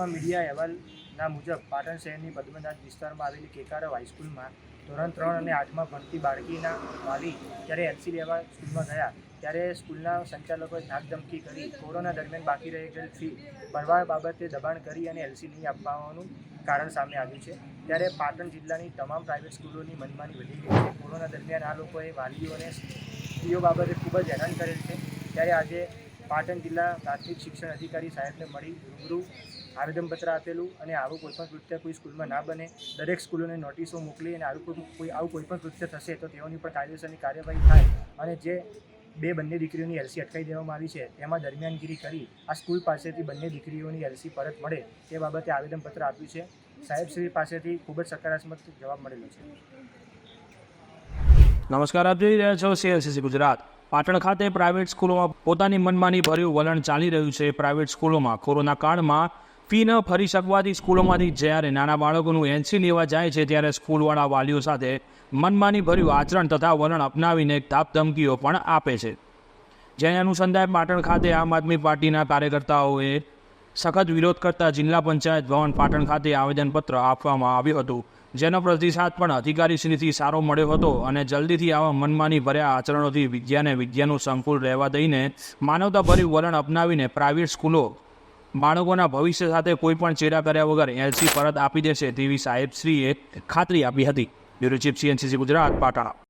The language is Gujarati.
હાલમાં મીડિયા અહેવાલના મુજબ પાટણ શહેરની પદ્મનાથ વિસ્તારમાં આવેલી કેકારવ હાઈસ્કૂલમાં ધોરણ 3 અને 8માં ભણતી બાળકીના વાલી જ્યારે એલસી લેવા સ્કૂલમાં ગયા ત્યારે સ્કૂલના સંચાલકોએ ધાકધમકી કરી કોરોના દરમિયાન બાકી રહેલ ફી ભરવા બાબતે દબાણ કરી અને એલસી નહીં આપવાનું કારણ સામે આવ્યું છે। ત્યારે પાટણ જિલ્લાની તમામ પ્રાઇવેટ સ્કૂલોની મનમાની વધી ગઈ છે। કોરોના દરમિયાન આ લોકોએ વાલીઓને ફીઓ બાબતે ખૂબ જ હેરાન કરેલ છે। ત્યારે આજે પાટણ જિલ્લા પ્રાથમિક શિક્ષણ અધિકારી સાહેબને મળી રૂબરૂ આવેદનપત્ર આપેલું અને આવું કોઈપણ કૃત્ય કોઈ સ્કૂલમાં ના બને, દરેક સ્કૂલોને નોટિસો મોકલી અને આવું કોઈપણ કૃત્ય થશે તો તેઓની પણ કાયદેસરની કાર્યવાહી થાય અને જે બંને દીકરીઓની એલસી અટકાવી દેવામાં આવી છે તેમાં દરમિયાનગીરી કરી આ સ્કૂલ પાસેથી બંને દીકરીઓની એલસી પરત મળે તે બાબતે આવેદનપત્ર આપ્યું છે। સાહેબશ્રી પાસેથી ખૂબ જ સકારાત્મક જવાબ મળેલો છે। નમસ્કાર, આપ જોઈ રહ્યા છો CLCC ગુજરાત। પાટણ ખાતે પ્રાઇવેટ સ્કૂલોમાં પોતાની મનમાની ભર્યું વલણ ચાલી રહ્યું છે। પ્રાઇવેટ સ્કૂલોમાં કોરોના કાળમાં ફી ન ભરી શકવાથી સ્કૂલોમાંથી જ્યારે નાના બાળકોનું એલસી લેવા જાય છે ત્યારે સ્કૂલવાળા વાલીઓ સાથે મનમાની ભર્યું આચરણ તથા વલણ અપનાવીને ધાકધમકીઓ પણ આપે છે। જેને અનુસંધાને પાટણ ખાતે આમ આદમી પાર્ટીના કાર્યકર્તાઓએ સખત વિરોધ કરતા જિલ્લા પંચાયત ભવન પાટણ ખાતે આવેદનપત્ર આપવામાં આવ્યું હતું, જેનો પ્રતિસાદ પણ અધિકારીશ્રીથી સારો મળ્યો હતો અને જલ્દીથી આવા મનમાની ભર્યા આચરણોથી વિદ્યાનું સંકુલ રહેવા દઈને માનવતાભર્યું વલણ અપનાવીને પ્રાઇવેટ સ્કૂલો બાળકોના ભવિષ્ય સાથે કોઈપણ ચેડા કર્યા વગર એલસી પરત આપી દેશે તેવી સાહેબશ્રીએ ખાતરી આપી હતી। Bureau chief CNCC Gujarat, Patan.